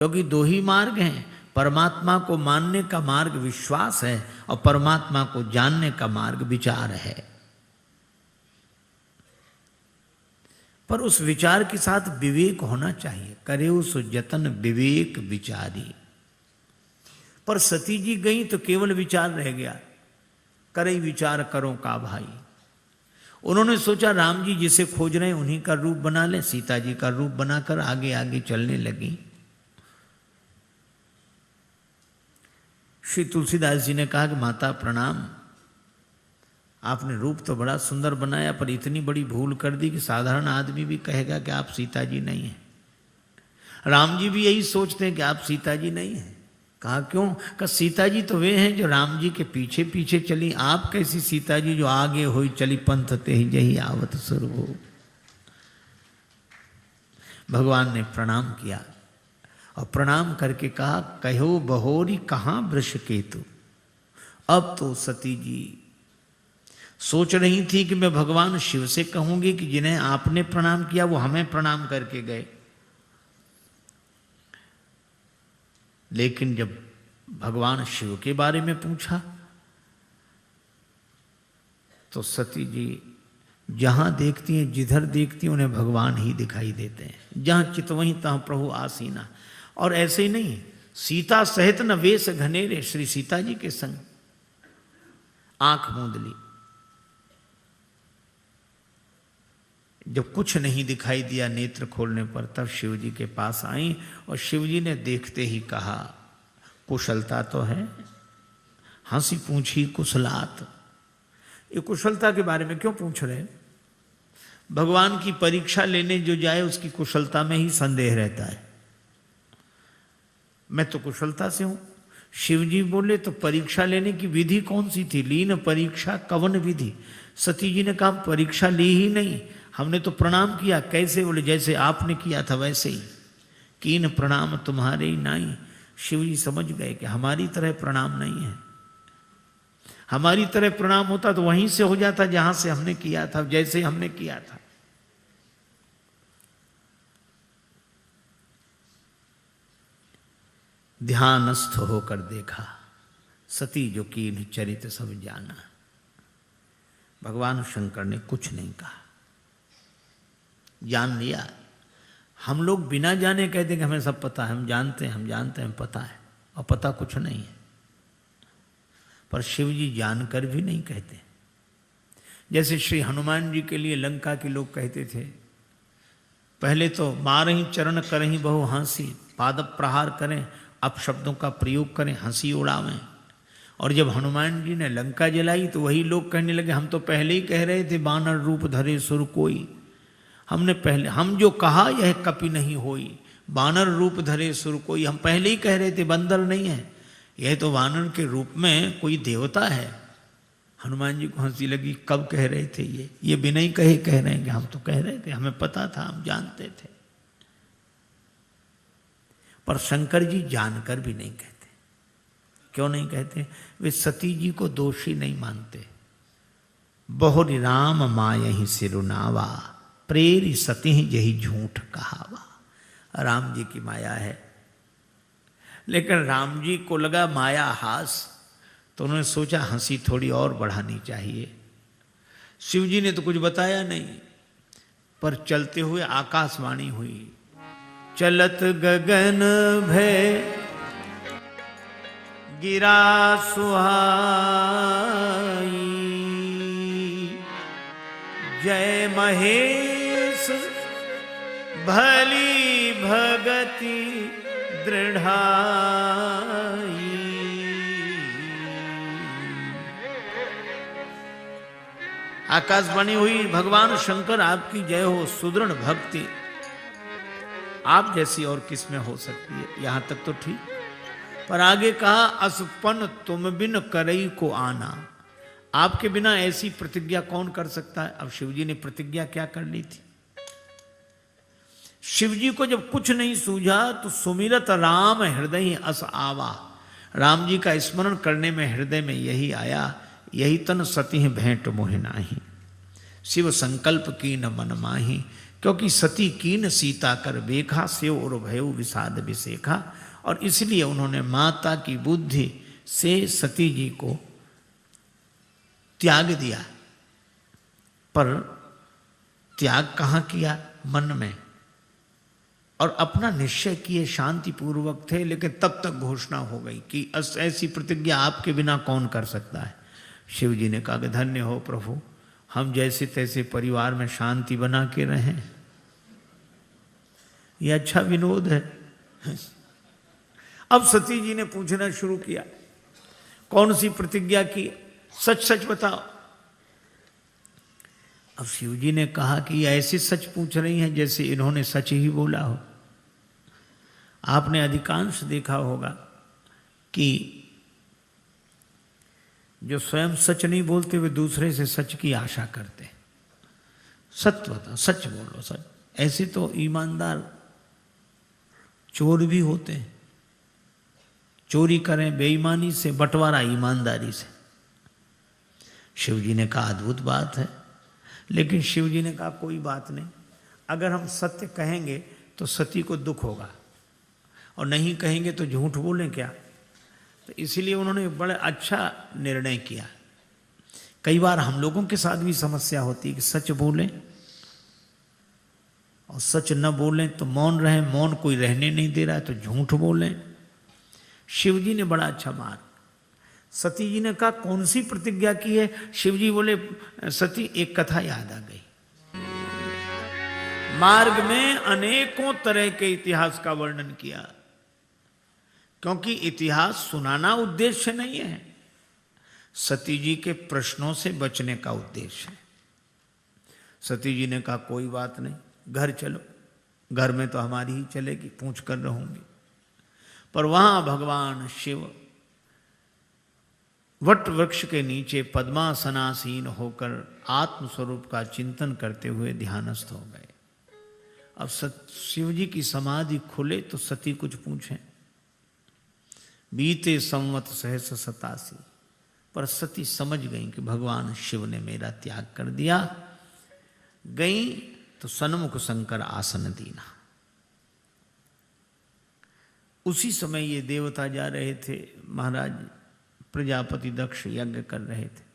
क्योंकि दो ही मार्ग हैं, परमात्मा को मानने का मार्ग विश्वास है और परमात्मा को जानने का मार्ग विचार है। पर उस विचार के साथ विवेक होना चाहिए। करे उस जतन विवेक विचारी। पर सती जी गई तो केवल विचार रह गया, करे विचार करो का भाई। उन्होंने सोचा राम जी जिसे खोज रहे हैं उन्हीं का रूप बना ले, सीता जी का रूप बनाकर आगे आगे चलने लगी। श्री तुलसीदास जी ने कहा कि माता प्रणाम, आपने रूप तो बड़ा सुंदर बनाया पर इतनी बड़ी भूल कर दी कि साधारण आदमी भी कहेगा कि आप सीता जी नहीं हैं। राम जी भी यही सोचते हैं कि आप सीता जी नहीं हैं। कहा क्यों? कहा सीता जी तो वे हैं जो राम जी के पीछे पीछे चली, आप कैसी सीता जी जो आगे हुई चली पंथ ते ही जही आवत सुर हो। भगवान ने प्रणाम किया और प्रणाम करके कहा कहो बहोरी कहाँ वृष केतु। अब तो सती जी सोच रही थी कि मैं भगवान शिव से कहूंगी कि जिन्हें आपने प्रणाम किया वो हमें प्रणाम करके गए। लेकिन जब भगवान शिव के बारे में पूछा तो सती जी जहां देखती हैं, जिधर देखती हैं उन्हें भगवान ही दिखाई देते हैं। जहां चितवहीं तहां प्रभु आसीना। और ऐसे ही नहीं, सीता सहित न वेश घनेरे, श्री सीता जी के संग आंख मूंद ली। जब कुछ नहीं दिखाई दिया नेत्र खोलने पर, तब शिव जी के पास आई और शिव जी ने देखते ही कहा कुशलता तो है। हंसी पूछी कुशलात। ये कुशलता के बारे में क्यों पूछ रहे? भगवान की परीक्षा लेने जो जाए उसकी कुशलता में ही संदेह रहता है। मैं तो कुशलता से हूं। शिव जी बोले तो परीक्षा लेने की विधि कौन सी थी? लीन परीक्षा कवन विधि। सती जी ने कहा परीक्षा ली ही नहीं, हमने तो प्रणाम किया। कैसे? बोले जैसे आपने किया था वैसे ही। कीन प्रणाम तुम्हारे ही नाई। शिव जी समझ गए कि हमारी तरह प्रणाम नहीं है। हमारी तरह प्रणाम होता तो वहीं से हो जाता जहां से हमने किया था, जैसे हमने किया था। ध्यानस्थ होकर देखा, सती जो कीन चरित सब जाना। भगवान शंकर ने कुछ नहीं कहा, जान लिया। हम लोग बिना जाने कहते कि हमें सब पता है, हम जानते हैं, हम जानते हैं, पता है, और पता कुछ नहीं है। पर शिव जी जानकर भी नहीं कहते। जैसे श्री हनुमान जी के लिए लंका के लोग कहते थे, पहले तो मारही चरण करही बहु हंसी, पाद प्रहार करें, अपशब्दों का प्रयोग करें, हंसी उड़ावें। और जब हनुमान जी ने लंका जलाई तो वही लोग कहने लगे हम तो पहले ही कह रहे थे बानर रूप धरे सुर कोई। हम जो कहा यह कपि नहीं होई, बानर रूप धरे सुर कोई। हम पहले ही कह रहे थे बंदर नहीं है, यह तो वानर के रूप में कोई देवता है। हनुमान जी को हंसी लगी, कब कह रहे थे ये बिना ही कहे कह रहे हैं कि हम तो कह रहे थे, हमें पता था, हम जानते थे। पर शंकर जी जानकर भी नहीं कहते। क्यों नहीं कहते? वे सती जी को दोषी नहीं मानते। बहुरी राम मायहि सिरुनावा, प्रेरी सती यही झूठ कहावा। राम जी की माया है। लेकिन राम जी को लगा माया हास, तो उन्होंने सोचा हंसी थोड़ी और बढ़ानी चाहिए। शिव जी ने तो कुछ बताया नहीं, पर चलते हुए आकाशवाणी हुई, चलत गगन भय गिरा सुहाई, जय महेश भली भगति दृढ़ाई। आकाशवाणी हुई, भगवान शंकर आपकी जय हो, सुदृढ़ भक्ति आप जैसी और किस में हो सकती है। यहां तक तो ठीक, पर आगे कहा असपन तुम बिन करई को आना। आपके बिना ऐसी प्रतिज्ञा कौन कर सकता है? अब शिवजी ने प्रतिज्ञा क्या कर ली थी? शिवजी को जब कुछ नहीं सूझा तो सुमिरत राम हृदय अस आवा। राम जी का स्मरण करने में हृदय में यही आया, यही तन सती भेंट मोह नाही, शिव संकल्प की न मन माही, क्योंकि सती कीन सीता कर बेखा से और भयो विषाद विसेखा, और इसलिए उन्होंने माता की बुद्धि से सती जी को त्याग दिया। पर त्याग कहाँ किया? मन में, और अपना निश्चय किए शांति पूर्वक थे, लेकिन तब तक घोषणा हो गई कि ऐसी प्रतिज्ञा आपके बिना कौन कर सकता है। शिव जी ने कहा कि धन्य हो प्रभु, हम जैसे तैसे परिवार में शांति बना के रहें, यह अच्छा विनोद है। अब सती जी ने पूछना शुरू किया, कौन सी प्रतिज्ञा की, सच सच बताओ। अब शिव जी ने कहा कि ऐसे सच पूछ रही हैं जैसे इन्होंने सच ही बोला हो। आपने अधिकांश देखा होगा कि जो स्वयं सच नहीं बोलते वे दूसरे से सच की आशा करते हैं। सत्य बताओ, सच बोलो, सच। ऐसे तो ईमानदार चोर भी होते हैं, चोरी करें बेईमानी से, बंटवारा ईमानदारी से। शिव जी ने कहा अद्भुत बात है, लेकिन शिव जी ने कहा कोई बात नहीं, अगर हम सत्य कहेंगे तो सती को दुख होगा, और नहीं कहेंगे तो झूठ बोलें क्या। तो इसीलिए उन्होंने बड़ा अच्छा निर्णय किया। कई बार हम लोगों के साथ भी समस्या होती है कि सच बोलें और सच न बोलें तो मौन रहें, मौन कोई रहने नहीं दे रहा है तो झूठ बोलें। शिव जी ने बड़ा अच्छा मार्ग, सती जी ने कहा कौन सी प्रतिज्ञा की है। शिव जी बोले सती एक कथा याद आ गई, मार्ग में अनेकों तरह के इतिहास का वर्णन किया, क्योंकि इतिहास सुनाना उद्देश्य नहीं है, सती जी के प्रश्नों से बचने का उद्देश्य है। सती जी ने कहा कोई बात नहीं, घर चलो, घर में तो हमारी ही चलेगी, पूछ कर रहूंगी। पर वहां भगवान शिव वट वृक्ष के नीचे पद्मासनासीन होकर आत्मस्वरूप का चिंतन करते हुए ध्यानस्थ हो गए। अब शिव जी की समाधि खुले तो सती कुछ पूछें। बीते संवत सहस्र 87, पर सती समझ गई कि भगवान शिव ने मेरा त्याग कर दिया। गई तो सन्मुख शंकर आसन दीना। उसी समय ये देवता जा रहे थे, महाराज प्रजापति दक्ष यज्ञ कर रहे थे।